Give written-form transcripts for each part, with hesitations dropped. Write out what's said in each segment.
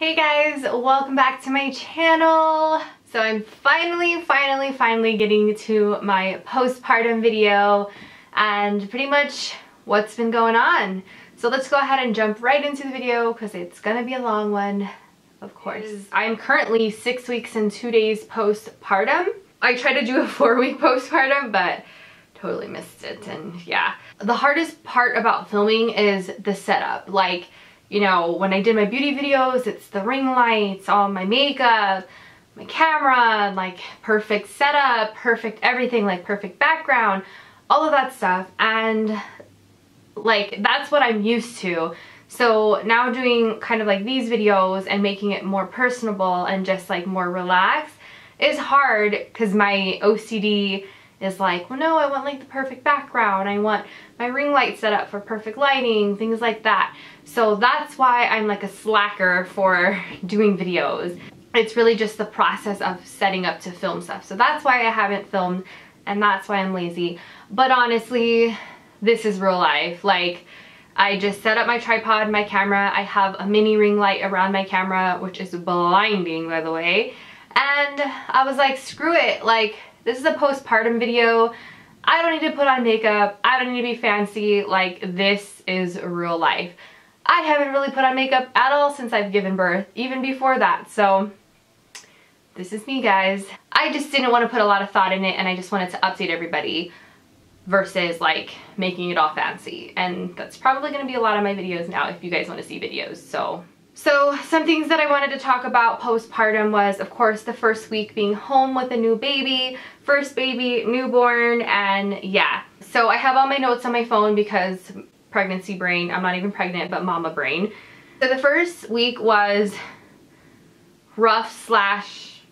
Hey guys, welcome back to my channel. So I'm finally getting to my postpartum video and pretty much what's been going on. So let's go ahead and jump right into the video because it's gonna be a long one, of course. I'm currently 6 weeks and 2 days postpartum. I tried to do a 4-week postpartum, but totally missed it. And yeah, the hardest part about filming is the setup. Like, you know, when I did my beauty videos, it's the ring lights, all my makeup, my camera, like perfect setup, perfect everything, like perfect background, all of that stuff. And like, that's what I'm used to. So now doing kind of like these videos and making it more personable and just like more relaxed is hard because my OCD is like, well, no, I want like the perfect background. I want my ring light set up for perfect lighting, things like that. So that's why I'm like a slacker for doing videos. It's really just the process of setting up to film stuff. So that's why I haven't filmed and that's why I'm lazy. But honestly, this is real life. Like, I just set up my tripod, my camera. I have a mini ring light around my camera, which is blinding, by the way. And I was like, screw it. Like, this is a postpartum video. I don't need to put on makeup. I don't need to be fancy. Like, this is real life. I haven't really put on makeup at all since I've given birth, even before that. So this is me, guys. I just didn't want to put a lot of thought in it, and I just wanted to update everybody versus like making it all fancy. And that's probably going to be a lot of my videos now if you guys want to see videos. So some things that I wanted to talk about postpartum was, of course, the first week being home with a new baby, first baby, newborn, and yeah. So I have all my notes on my phone because pregnancy brain. I'm not even pregnant, but mama brain. So the first week was rough slash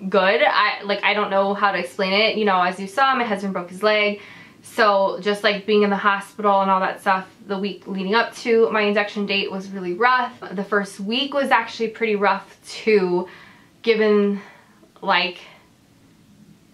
good. I don't know how to explain it. You know, as you saw, my husband broke his leg. So just like being in the hospital and all that stuff, the week leading up to my induction date was really rough. The first week was actually pretty rough too, given like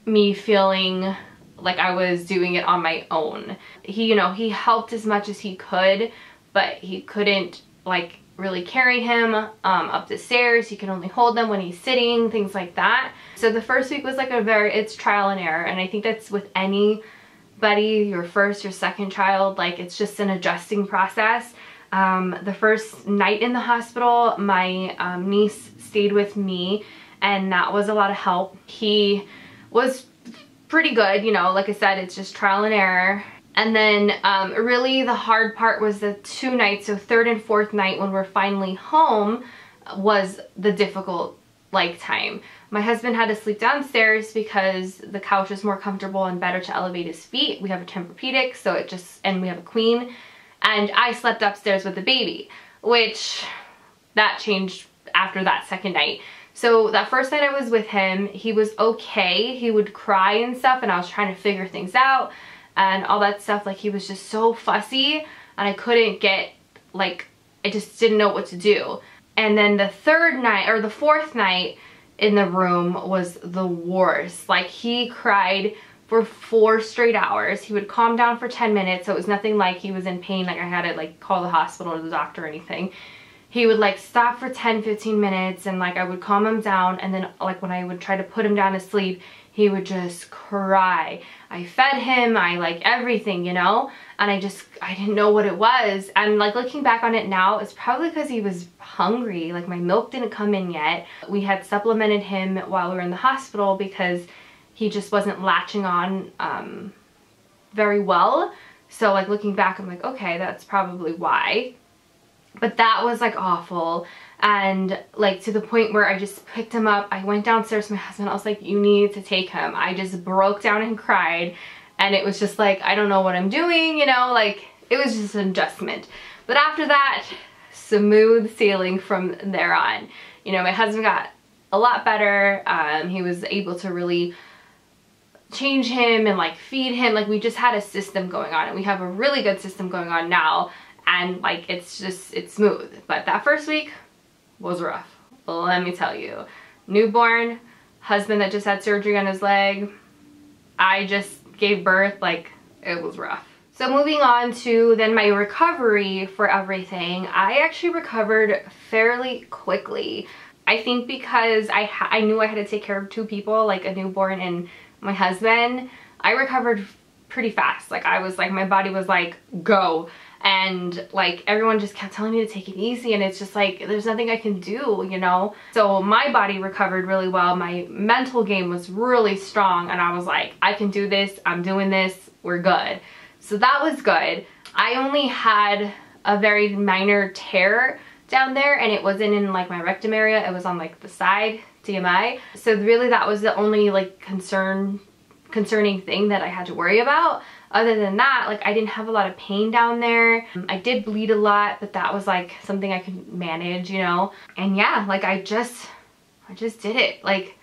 me feeling like I was doing it on my own. He helped as much as he could, but he couldn't like really carry him up the stairs. He can only hold them when he's sitting, things like that. So the first week was like it's trial and error. And I think that's with anybody, your first, your second child, like it's just an adjusting process. The first night in the hospital, my niece stayed with me, and that was a lot of help. He was pretty good, you know, like I said, it's just trial and error. And then really the hard part was the 2 nights, so third and fourth night when we're finally home was the difficult like time. My husband had to sleep downstairs because the couch is more comfortable and better to elevate his feet. We have a Tempur-Pedic, so and we have a queen. And I slept upstairs with the baby, which that changed after that second night. So that first night I was with him, he was okay. He would cry and stuff, and I was trying to figure things out and all that stuff. Like, he was just so fussy, and I couldn't get, like, I just didn't know what to do. And then the third night, or the fourth night in the room was the worst. Like, he cried for 4 straight hours. He would calm down for 10 minutes, so it was nothing like he was in pain, like I had to like call the hospital or the doctor or anything. He would like stop for 10-15 minutes, and like I would calm him down, and then like when I would try to put him down to sleep, he would just cry. I fed him, I like everything, you know, and I didn't know what it was. And like looking back on it now, it's probably because he was hungry. Like, my milk didn't come in yet. We had supplemented him while we were in the hospital because he just wasn't latching on very well. So like looking back, I'm like, okay, that's probably why. But that was like awful. And like to the point where I just picked him up. I went downstairs to my husband. I was like, you need to take him. I just broke down and cried. And it was just like, I don't know what I'm doing, you know, like it was just an adjustment. But after that, smooth sailing from there on. You know, my husband got a lot better. He was able to really change him and like feed him. Like, we just had a system going on, and we have a really good system going on now. And like, it's smooth. But that first week was rough, let me tell you. Newborn, husband that just had surgery on his leg, I just gave birth, like, it was rough. So moving on to then my recovery for everything, I actually recovered fairly quickly. I think because I knew I had to take care of 2 people, like a newborn and my husband, I recovered pretty fast. Like I was like, my body was like, go. And like everyone just kept telling me to take it easy, and it's just like there's nothing I can do, you know. So my body recovered really well. My mental game was really strong, and I was like, I can do this, I'm doing this, we're good. So that was good. I only had a very minor tear down there, and it wasn't in like my rectum area, it was on like the side, TMI. So really that was the only like concerning thing that I had to worry about. Other than that, like I didn't have a lot of pain down there. I did bleed a lot, but that was like something I could manage, you know. And yeah, like I just did it. Like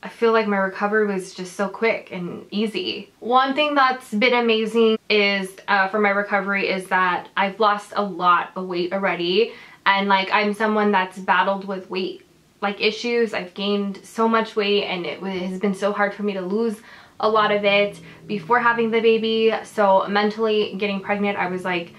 I feel like my recovery was just so quick and easy. One thing that's been amazing is for my recovery is that I've lost a lot of weight already, and like I'm someone that's battled with weight like issues. I've gained so much weight, and it has been so hard for me to lose a lot of it before having the baby. So mentally getting pregnant, I was like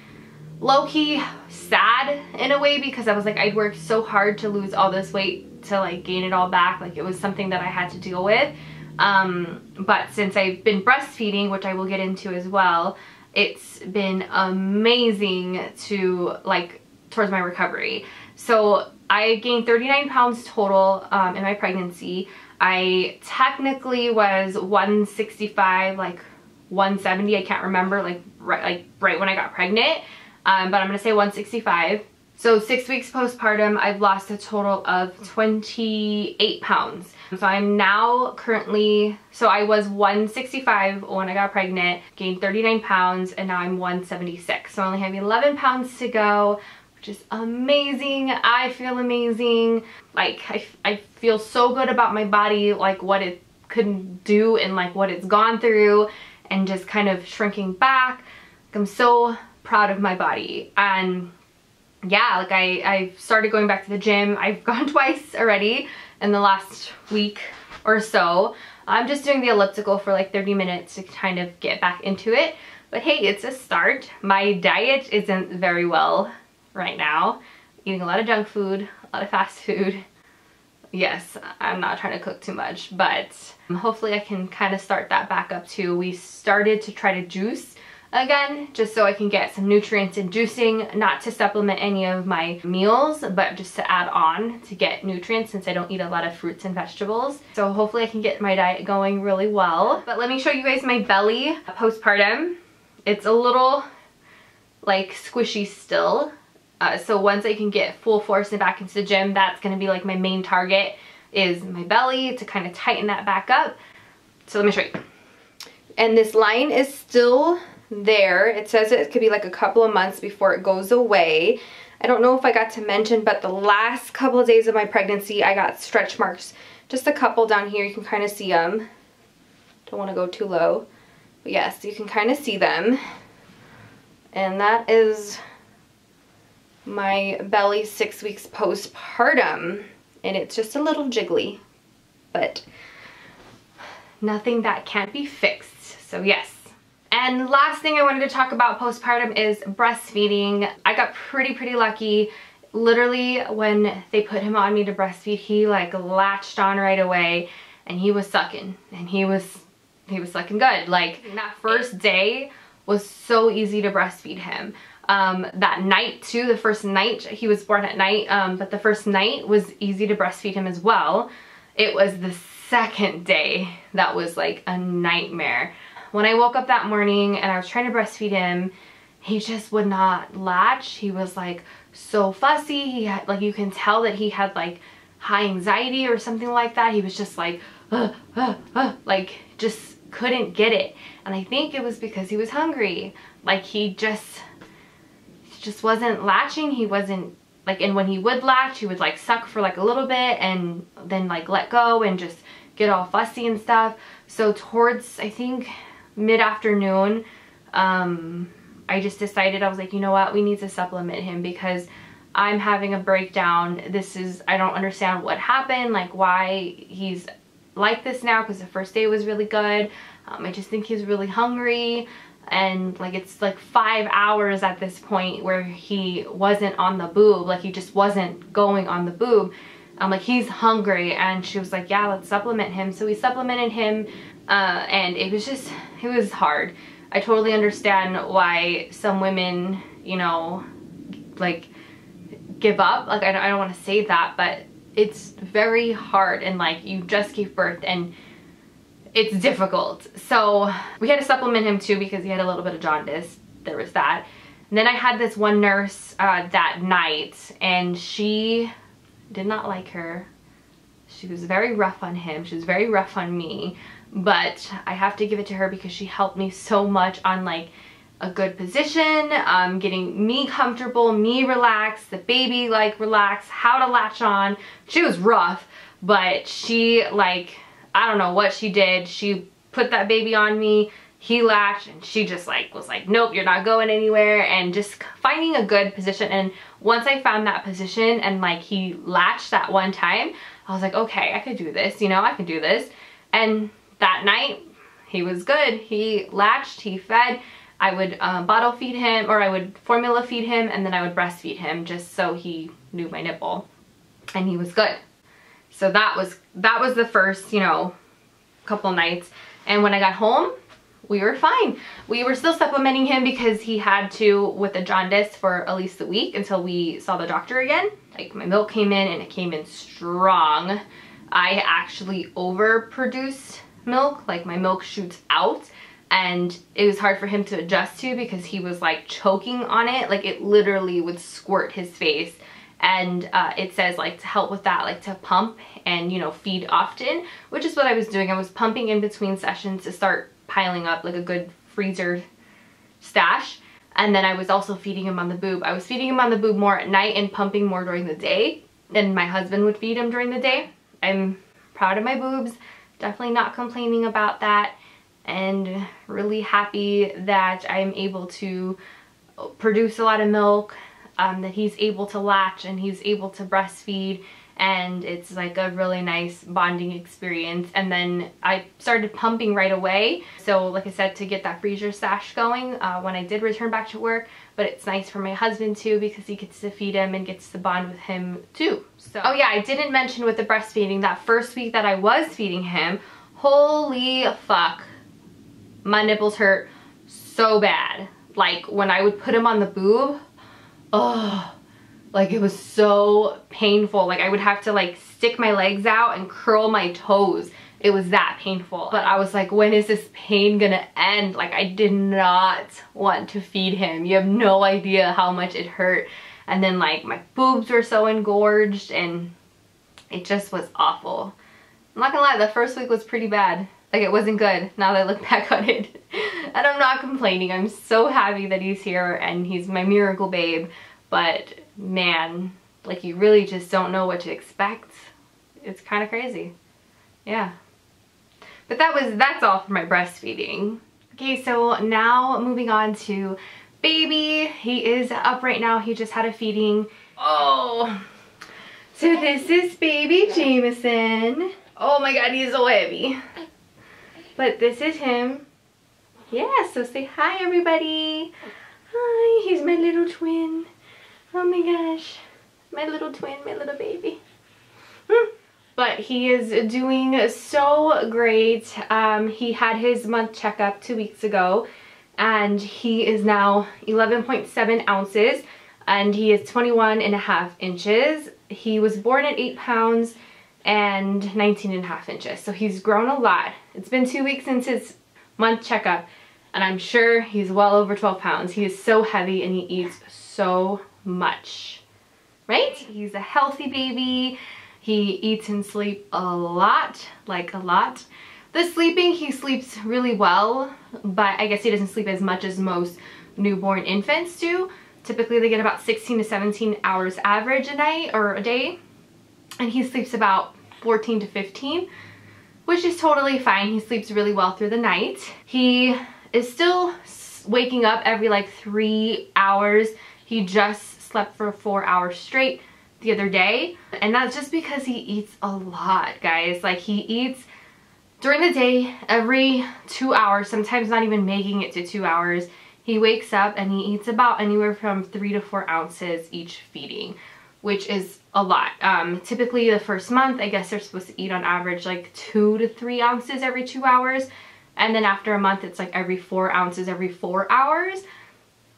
low-key sad in a way, because I was like, I'd worked so hard to lose all this weight to like gain it all back. Like it was something that I had to deal with. But since I've been breastfeeding, which I will get into as well, it's been amazing to like towards my recovery. So I gained 39 pounds total in my pregnancy. I technically was 165, like 170, I can't remember, like right when I got pregnant, but I'm gonna say 165. So 6 weeks postpartum, I've lost a total of 28 pounds. So I'm now currently, so I was 165 when I got pregnant, gained 39 pounds, and now I'm 176. So I only have 11 pounds to go, which is amazing. I feel amazing. Like I feel so good about my body, like what it could do and like what it's gone through, and just kind of shrinking back. Like, I'm so proud of my body. And yeah, like I started going back to the gym. I've gone twice already in the last week or so. I'm just doing the elliptical for like 30 minutes to kind of get back into it. But hey, it's a start. My diet isn't very well right now. Eating a lot of junk food, a lot of fast food. Yes, I'm not trying to cook too much, but hopefully I can kind of start that back up too. We started to try to juice again, just so I can get some nutrients in juicing, not to supplement any of my meals, but just to add on to get nutrients, since I don't eat a lot of fruits and vegetables. So hopefully I can get my diet going really well. But let me show you guys my belly postpartum. It's a little like squishy still. So once I can get full force and back into the gym, that's going to be like my main target, is my belly, to kind of tighten that back up. So let me show you. And this line is still there. It says it could be like a couple of months before it goes away. I don't know if I got to mention, but the last couple of days of my pregnancy, I got stretch marks. Just a couple down here. You can kind of see them. Don't want to go too low. But yes, you can kind of see them. And that is my belly 6 weeks postpartum, and it's just a little jiggly, but nothing that can't be fixed. So yes. And last thing I wanted to talk about postpartum is breastfeeding. I got pretty lucky. Literally when they put him on me to breastfeed, he like latched on right away, and he was sucking, and he was sucking good. Like that first day was so easy to breastfeed him. That night too, the first night, he was born at night, but the first night was easy to breastfeed him as well. It was the second day that was like a nightmare. When I woke up that morning and I was trying to breastfeed him, he just would not latch. He was like so fussy. He had, like, you can tell that he had like high anxiety or something like that. He was just like, like just couldn't get it. And I think it was because he was hungry. Like he just wasn't latching. He wasn't like, and when he would latch, he would like suck for like a little bit and then like let go and just get all fussy and stuff. So towards, I think, mid-afternoon, I just decided, I was like, you know what, we need to supplement him because I'm having a breakdown. I don't understand what happened, like why he's like this now, because the first day was really good. I just think he's really hungry. and like it's like 5 hours at this point where he wasn't on the boob, like he just wasn't going on the boob. I'm like, he's hungry, and she was like, yeah, let's supplement him. So we supplemented him, and it was hard. I totally understand why some women, you know, like give up. Like I don't want to say that, but it's very hard, and like you just gave birth and it's difficult. So we had to supplement him too because he had a little bit of jaundice. There was that. And then I had this one nurse that night, and she did not like her. She was very rough on him. She was very rough on me, but I have to give it to her because she helped me so much on like a good position, getting me comfortable, me relaxed, the baby like relaxed, how to latch on. She was rough, but she like, I don't know what she did. She put that baby on me, he latched, and she just like was like, nope, you're not going anywhere, and just finding a good position. And once I found that position and like he latched that one time, I was like, okay, I could do this, you know, I can do this. And that night he was good. He latched, he fed. I would bottle feed him, or I would formula feed him, and then I would breastfeed him just so he knew my nipple, and he was good. So that was the first, you know, couple nights. And when I got home, we were fine. We were still supplementing him because he had to with the jaundice for at least a week until we saw the doctor again. Like my milk came in, and it came in strong. I actually overproduced milk, like my milk shoots out, and it was hard for him to adjust to because he was like choking on it. Like it literally would squirt his face. And it says like to help with that, like to pump and, you know, feed often, which is what I was doing. I was pumping in between sessions to start piling up like a good freezer stash. And then I was also feeding him on the boob. I was feeding him on the boob more at night and pumping more during the day. And my husband would feed him during the day. I'm proud of my boobs, definitely not complaining about that, and really happy that I'm able to produce a lot of milk, that he's able to latch and he's able to breastfeed, and it's like a really nice bonding experience. And then I started pumping right away, so like I said, to get that freezer stash going when I did return back to work. But it's nice for my husband too because he gets to feed him and gets to bond with him too. So, oh yeah, I didn't mention with the breastfeeding, that first week that I was feeding him, holy fuck, my nipples hurt so bad. Like when I would put him on the boob, oh, like it was so painful. Like I would have to like stick my legs out and curl my toes. It was that painful. But I was like, when is this pain gonna end? Like I did not want to feed him. You have no idea how much it hurt. And then like my boobs were so engorged, and it just was awful. I'm not gonna lie, the first week was pretty bad. Like it wasn't good now that I look back on it. And I'm not complaining. I'm so happy that he's here and he's my miracle babe. But man, like you really just don't know what to expect. It's kind of crazy. Yeah. But that's all for my breastfeeding. Okay, so now moving on to baby. He is up right now. He just had a feeding. Oh. So this is baby Jameson. Oh my god, he's so heavy. But this is him. Yeah, so say hi everybody. Hi, he's my little twin. Oh my gosh, my little twin, my little baby. But he is doing so great. He had his month checkup 2 weeks ago, and he is now 11.7 ounces, and he is 21.5 inches. He was born at 8 pounds and 19.5 inches. So he's grown a lot. It's been 2 weeks since his month checkup, and I'm sure he's well over 12 pounds. He is so heavy and he eats so much, right? He's a healthy baby. He eats and sleeps a lot, like a lot. The sleeping, he sleeps really well, but I guess he doesn't sleep as much as most newborn infants do. Typically they get about 16 to 17 hours average a night or a day, and he sleeps about 14 to 15, which is totally fine. He sleeps really well through the night. He is still waking up every like 3 hours. He just slept for 4 hours straight the other day, and that's just because he eats a lot, guys. Like he eats during the day, every 2 hours, sometimes not even making it to 2 hours, he wakes up and he eats about anywhere from 3 to 4 ounces each feeding, which is a lot. Typically the first month, I guess they're supposed to eat on average like 2 to 3 ounces every 2 hours. And then after a month, it's like every 4 ounces every 4 hours.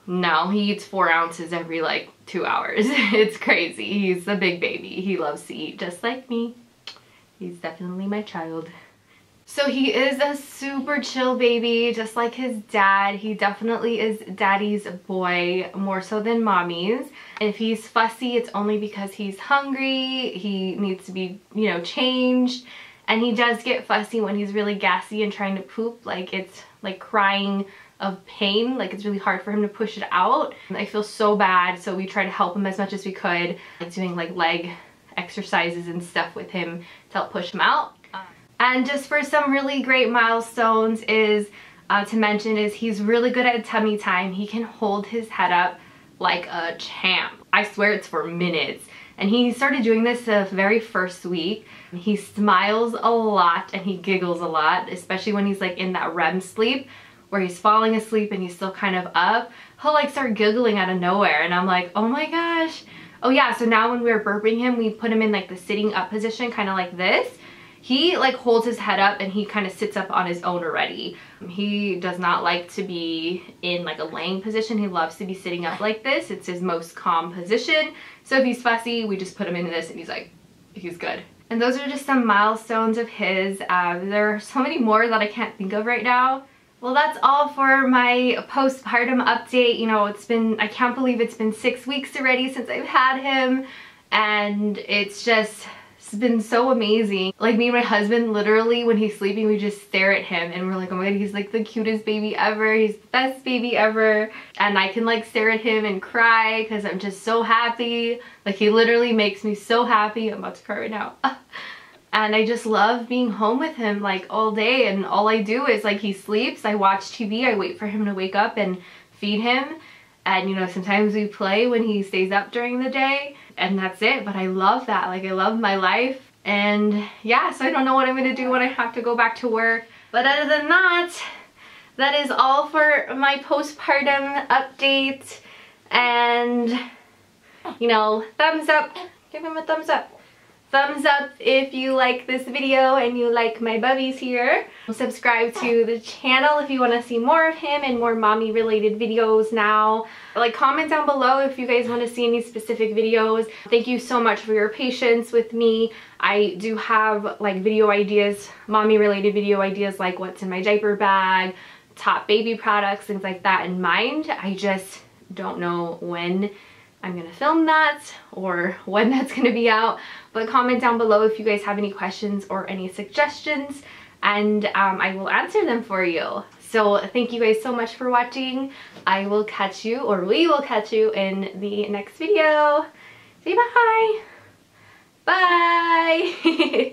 No, he eats 4 ounces every like 2 hours. It's crazy. He's a big baby. He loves to eat just like me. He's definitely my child. So he is a super chill baby, just like his dad. He definitely is daddy's boy, more so than mommy's. If he's fussy, it's only because he's hungry. He needs to be, you know, changed. And he does get fussy when he's really gassy and trying to poop. Like, it's like crying of pain. Like, it's really hard for him to push it out. I feel so bad, so we try to help him as much as we could, like doing like leg exercises and stuff with him to help push him out. And just for some really great milestones is to mention is he's really good at tummy time. He can hold his head up like a champ. I swear it's for minutes. And he started doing this the very first week. He smiles a lot and he giggles a lot, especially when he's like in that REM sleep where he's falling asleep and he's still kind of up. He'll like start giggling out of nowhere and I'm like, oh my gosh. Oh yeah, so now when we're burping him, we put him in like the sitting up position, kind of like this. He like holds his head up and he kind of sits up on his own already. He does not like to be in like a laying position. He loves to be sitting up like this. It's his most calm position. So if he's fussy, we just put him into this and he's good. And those are just some milestones of his. There are so many more that I can't think of right now. Well, that's all for my postpartum update. You know, I can't believe it's been 6 weeks already since I've had him. And it's been so amazing. Like, me and my husband, literally when he's sleeping, we just stare at him and we're like, oh my god, he's like the cutest baby ever. He's the best baby ever. And I can like stare at him and cry because I'm just so happy. Like, he literally makes me so happy. I'm about to cry right now. And I just love being home with him like all day, and all I do is like he sleeps, I watch TV, I wait for him to wake up and feed him. And you know, sometimes we play when he stays up during the day, and that's it. But I love that. Like, I love my life. And yeah, so I don't know what I'm gonna do when I have to go back to work. But other than that, that is all for my postpartum update. And you know, thumbs up. Give him a thumbs up. Thumbs up if you like this video and you like my bubbies here. Subscribe to the channel if you want to see more of him and more mommy related videos now. Like, comment down below if you guys want to see any specific videos. Thank you so much for your patience with me. I do have like video ideas, mommy related video ideas, like what's in my diaper bag, top baby products, things like that in mind. I just don't know when I'm gonna film that or when that's gonna be out. But comment down below if you guys have any questions or any suggestions, and I will answer them for you. So thank you guys so much for watching. I will catch you, or we will catch you in the next video. Say bye. Bye.